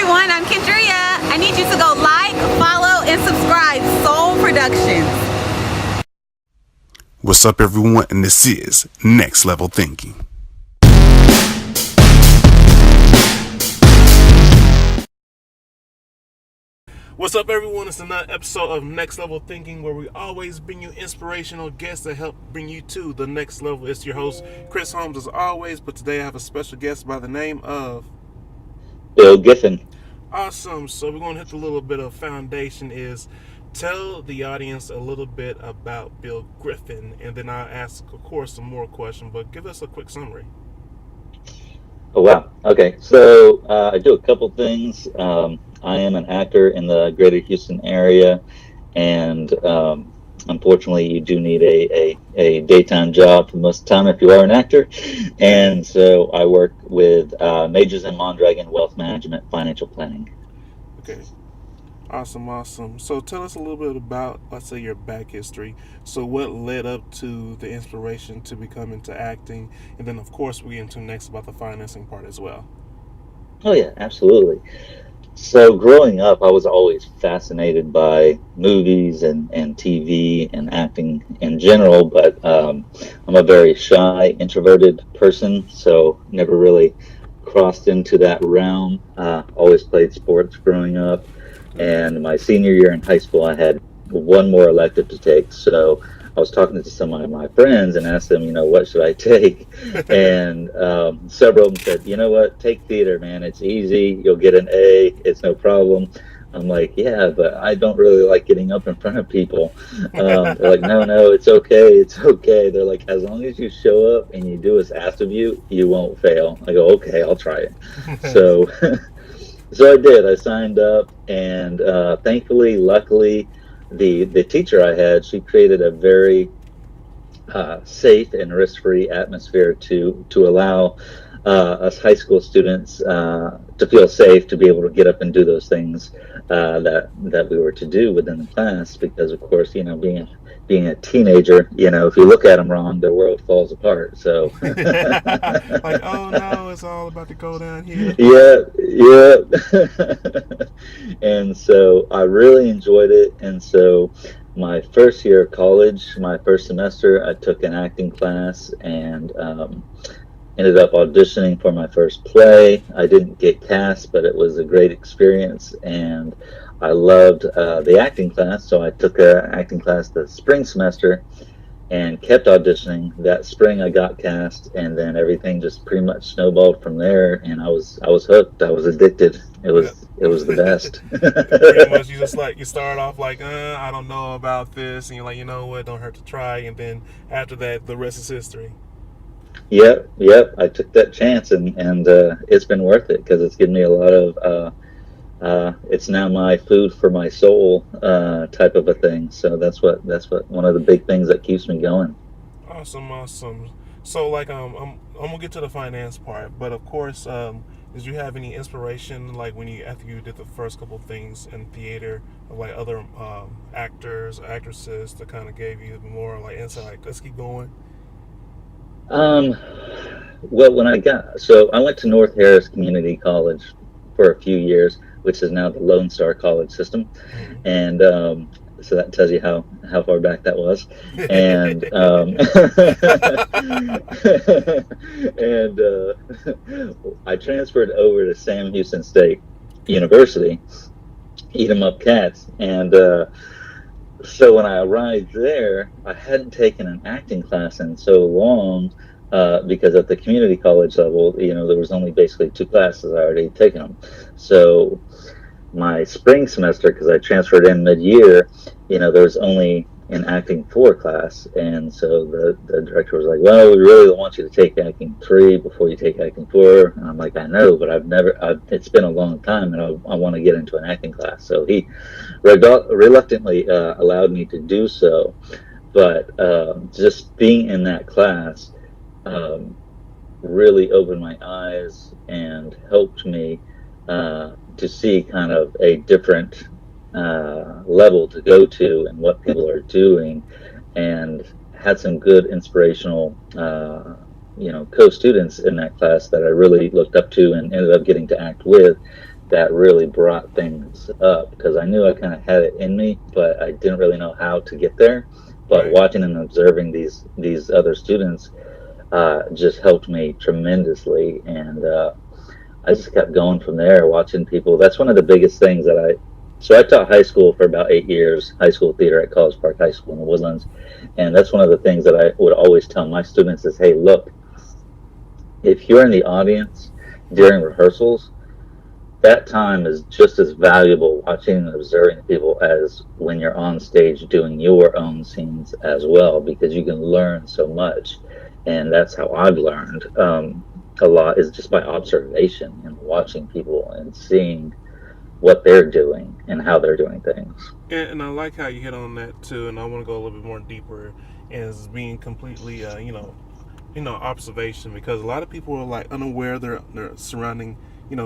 everyone, I'm Kendria. I need you to go like, follow, and subscribe Soul Productions. What's up, everyone, and this is Next Level Thinking. What's up, everyone? It's another episode of Next Level Thinking, where we always bring you inspirational guests that help bring you to the next level. It's your host, Chris Holmes, as always, but today I have a special guest by the name of Bill Giffen. Awesome. So we're going to hit a little bit of foundation is tell the audience a little bit about Bill Giffen, and then I'll ask, of course, some more questions, but give us a quick summary. Oh, wow. Okay. So I do a couple things. I am an actor in the greater Houston area, and unfortunately, you do need a daytime job for most of the time if you are an actor. And so I work with majors in Mondragon, wealth management, financial planning. Okay. Awesome. So tell us a little bit about, let's say, your back history. So what led up to the inspiration to become into acting? And then, of course, we get into next about the financing part as well. Oh, yeah, absolutely. So growing up, I was always fascinated by movies and TV and acting in general, but I'm a very shy, introverted person, so never really crossed into that realm. Always played sports growing up, and my senior year in high school, I had one more elective to take, so I was talking to some of my friends and asked them, what should I take? And several of them said, you know what, take theater, man. It's easy. You'll get an A. It's no problem. I'm like, yeah, but I don't really like getting up in front of people. They're like, no, it's okay. It's okay. They're like, as long as you show up and you do what's asked of you, you won't fail. I go, okay, I'll try it. So I did. I signed up, and thankfully, luckily, the teacher I had, she created a very safe and risk-free atmosphere to allow us high school students to feel safe to be able to get up and do those things that we were to do within the class. Because of course, being a teenager, if you look at them wrong, their world falls apart. So like, oh no, it's all about to go down here. Yeah. And so I really enjoyed it. And so my first year of college, my first semester, I took an acting class and ended up auditioning for my first play. I didn't get cast, but it was a great experience, and I loved the acting class. So I took an acting class the spring semester and kept auditioning. That spring I got cast, and then everything just pretty much snowballed from there, and I was hooked. I was addicted. It was the best. Pretty much, you start off like, I don't know about this, and you're like, you know what, don't hurt to try, and then after that, the rest is history. Yep. I took that chance, and it's been worth it because it's given me a lot of. It's now my food for my soul type of a thing. So that's what one of the big things that keeps me going. Awesome. So like I'm gonna get to the finance part, but of course, did you have any inspiration like after you did the first couple things in theater, of like other actors, actresses that kind of gave you more like insight, like let's keep going? Well, I went to North Harris Community College for a few years, which is now the Lone Star College system. Mm-hmm. And so that tells you how far back that was. And I transferred over to Sam Houston State University, eat 'em up cats. And so when I arrived there, I hadn't taken an acting class in so long because at the community college level, there was only basically 2 classes. I already taken them. So my spring semester, because I transferred in mid-year, there was only an acting 4 class. And so the director was like, well, we really want you to take acting 3 before you take acting 4. And I'm like, I know, but it's been a long time, and I want to get into an acting class. So he reluctantly allowed me to do so. But just being in that class really opened my eyes and helped me to see kind of a different level to go to and what people are doing, and had some good inspirational co-students in that class that I really looked up to and ended up getting to act with. that really brought things up because I knew I kind of had it in me, but I didn't really know how to get there. But Right. watching and observing these other students just helped me tremendously, and I just kept going from there, watching people. That's one of the biggest things that I. So I taught high school for about 8 years, high school theater at College Park High School in the Woodlands, and that's one of the things that I would always tell my students is, hey, look, if you're in the audience Right. during rehearsals, that time is just as valuable watching and observing people as when you're on stage doing your own scenes as well, because you can learn so much. And that's how I've learned a lot is just by observation and watching people and seeing what they're doing and how they're doing things. And I like how you hit on that too, and I want to go a little bit more deeper as being completely, observation, because a lot of people are like unaware of their surrounding,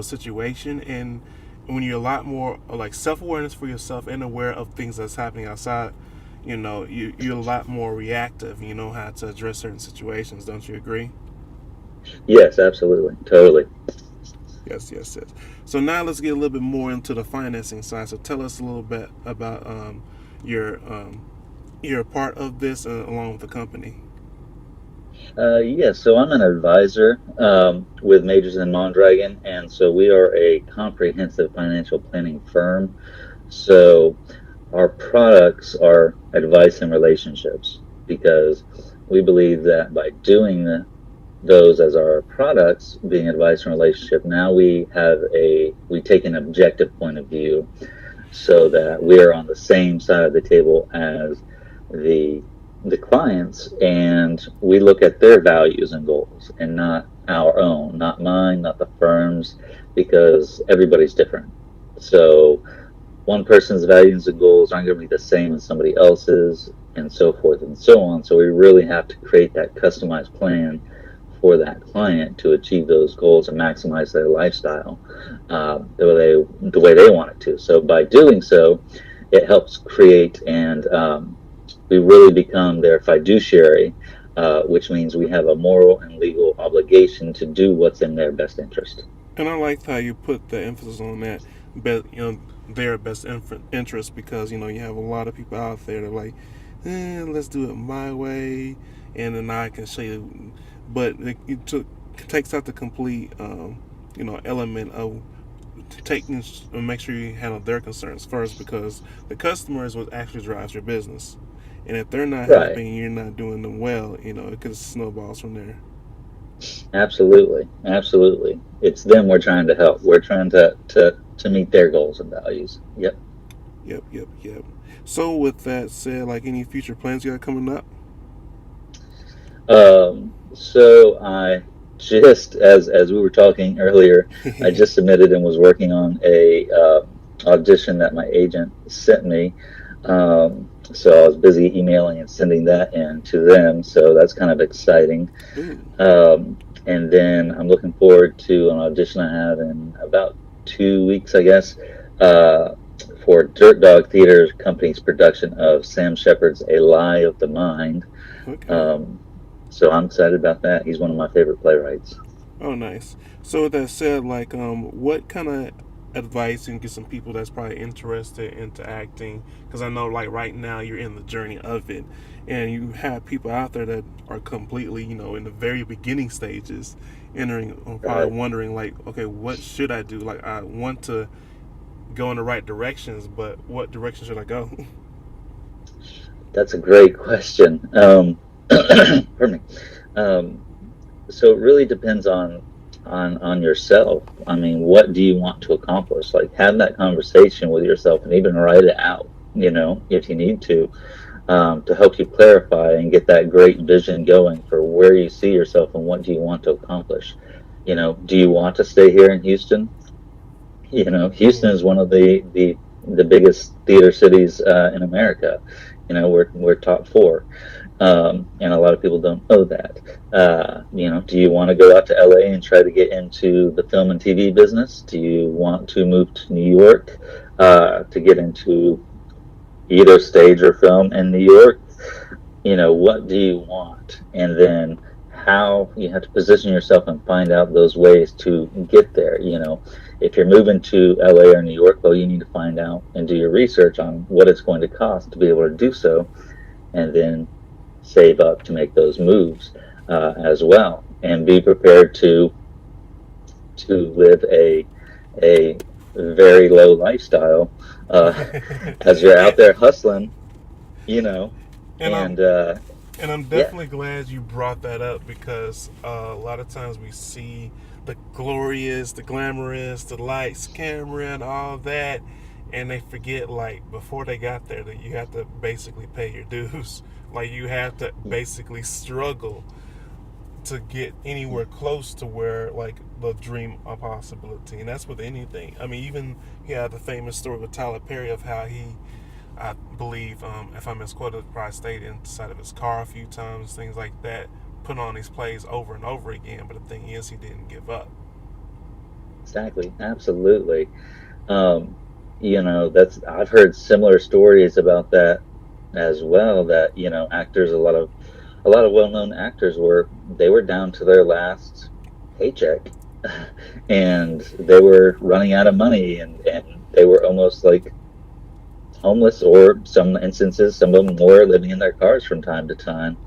situation, and when you're a lot more like self awareness for yourself and aware of things that's happening outside, you're a lot more reactive. You know how to address certain situations. Don't you agree? Yes, absolutely, totally. Yes, yes, yes. So now let's get a little bit more into the financing side. So tell us a little bit about your you're a part of this along with the company. Yeah, so I'm an advisor with Majors in Mondragon, and so we are a comprehensive financial planning firm. So our products are advice and relationships because we believe that by doing those as our products, being advice and relationship, now we take an objective point of view so that we're on the same side of the table as the the clients, and we look at their values and goals and not our own, not mine, not the firm's, because everybody's different. So one person's values and goals aren't going to be the same as somebody else's, and so forth and so on. So we really have to create that customized plan for that client to achieve those goals and maximize their lifestyle the way they want it to. So by doing so, it helps create and we really become their fiduciary, which means we have a moral and legal obligation to do what's in their best interest. And I liked how you put the emphasis on that, but their best interest, because you have a lot of people out there that are like, let's do it my way, and then I can show you, but it takes out the complete element of taking make sure you handle their concerns first, because the customer is what actually drives your business, and if they're not Right. happy and you're not doing them well, it could snowballs from there. Absolutely. Absolutely. It's them we're trying to help. We're trying to meet their goals and values. Yep. Yep, yep, yep. So with that said, like any future plans you got coming up? So I just, as we were talking earlier, I just submitted and was working on a audition that my agent sent me. So I was busy emailing and sending that in to them. So that's kind of exciting. Ooh, And then I'm looking forward to an audition I have in about 2 weeks, I guess, uh, for Dirt Dog Theater Company's production of Sam Shepard's A Lie of the Mind. okay. Um, so I'm excited about that. He's one of my favorite playwrights. Oh, nice. So with that said, like, what kind of advice you can get some people that's probably interested into acting? Because I know, like, right now you're in the journey of it, and you have people out there that are completely, in the very beginning stages, entering, or Right. probably wondering, like, okay, what should I do? Like, I want to go in the right directions, but what direction should I go? That's a great question. Pardon me. Um, so it really depends on yourself. I mean, what do you want to accomplish? Like, have that conversation with yourself and even write it out. If you need to help you clarify and get that great vision going for where you see yourself and what do you want to accomplish. Do you want to stay here in Houston? Houston Hmm. is one of the biggest theater cities in America. We're top four, and a lot of people don't know that. Do you want to go out to LA and try to get into the film and TV business? Do you want to move to New York to get into either stage or film in New York? What do you want? And then how you have to position yourself and find out those ways to get there. If you're moving to LA or New York, well, you need to find out and do your research on what it's going to cost to be able to do so, and then save up to make those moves as well, and be prepared to live a very low lifestyle uh, as you're out and, there hustling, you know, and I'm and And I'm yeah, definitely glad you brought that up because a lot of times we see the glorious, the glamorous, the lights, camera, and all that, and they forget like before they got there that you have to basically pay your dues. Like you have to basically struggle to get anywhere close to where like the dream of possibility, and that's with anything. I mean, even he had the famous story with Tyler Perry of how he, I believe, if I misquoted, probably stayed inside of his car a few times, things like that, put on these plays over and over again. But the thing is, he didn't give up. exactly, absolutely. Um, that's I've heard similar stories about that as well. That actors, a lot of well-known actors were down to their last paycheck, and they were running out of money, and they were almost like homeless, or some instances, some of them were living in their cars from time to time.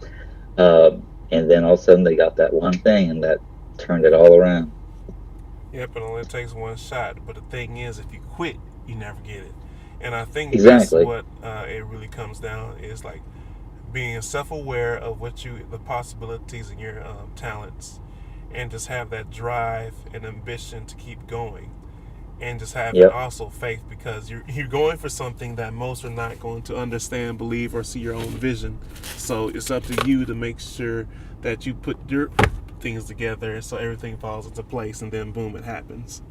And then all of a sudden they got that one thing, and that turned it all around. Yep, it only takes one shot. But the thing is, if you quit, you never get it. And I think that's Exactly. what it really comes down is like being self-aware of the possibilities and your talents, and just have that drive and ambition to keep going, and just having Yep. also faith because you're going for something that most are not going to understand, believe, or see your own vision. So it's up to you to make sure that you put your things together so everything falls into place, and then boom, it happens.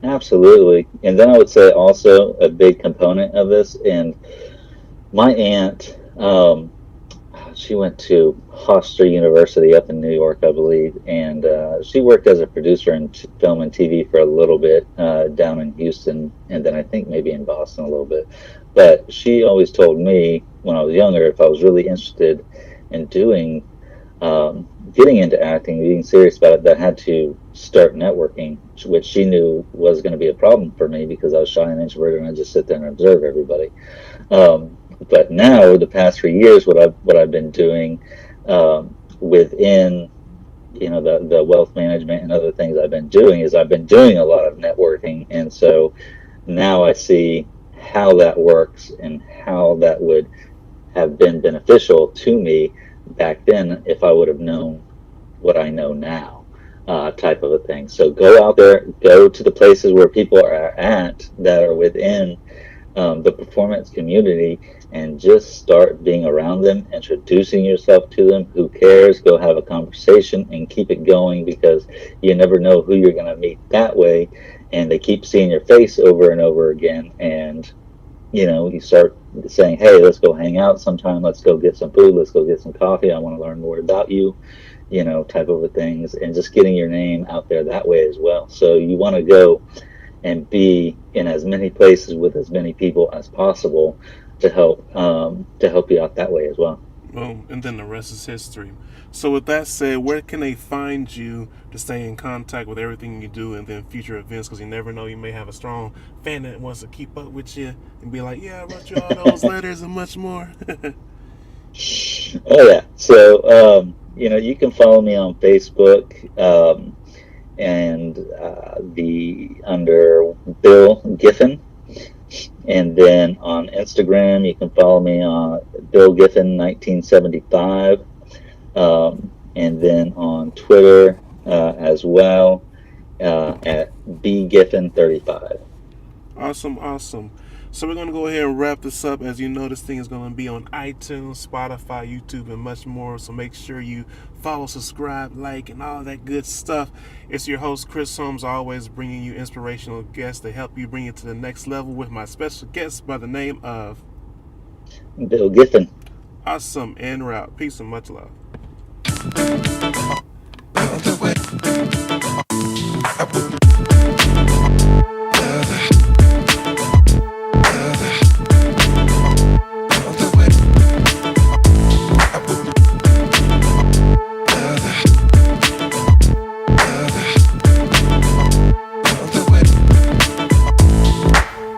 Absolutely. And then I would say also a big component of this, and my aunt, she went to Hofstra University up in New York, I believe, and she worked as a producer in film and TV for a little bit down in Houston, and then I think maybe in Boston a little bit. But she always told me when I was younger, if I was really interested in getting into acting, being serious about it, that I had to start networking, which she knew was going to be a problem for me because I was shy and introverted, and I just sit there and observe everybody. But now, the past 3 years, what I've been doing within the wealth management and other things I've been doing is I've been doing a lot of networking, and so now I see how that works and how that would have been beneficial to me back then if I would have known what I know now, type of a thing. So go out there, go to the places where people are at that are within the performance community, and just start being around them, introducing yourself to them. Who cares? Go have a conversation and keep it going, because you never know who you're going to meet that way. And they keep seeing your face over and over again. And, you start saying, hey, let's go hang out sometime. Let's go get some food. Let's go get some coffee. I want to learn more about you, type of a things. And just getting your name out there that way as well. So you want to go and be in as many places with as many people as possible to help you out that way as well. Boom, and then the rest is history. So with that said, where can they find you to stay in contact with everything you do and then future events? Because you never know, you may have a strong fan that wants to keep up with you and be like, yeah, I wrote you all those letters and much more. Oh yeah. So you can follow me on Facebook, and the under Bill Giffen, and then on Instagram you can follow me on Bill Giffen 1975, and then on Twitter as well, at B Giffen 35. Awesome, awesome. So we're going to go ahead and wrap this up. As you know, this thing is going to be on iTunes, Spotify, YouTube, and much more. So make sure you follow, subscribe, like, and all that good stuff. It's your host, Chris Holmes, always bringing you inspirational guests to help you bring it to the next level with my special guest by the name of Bill Giffen. Awesome and Route. Peace and much love.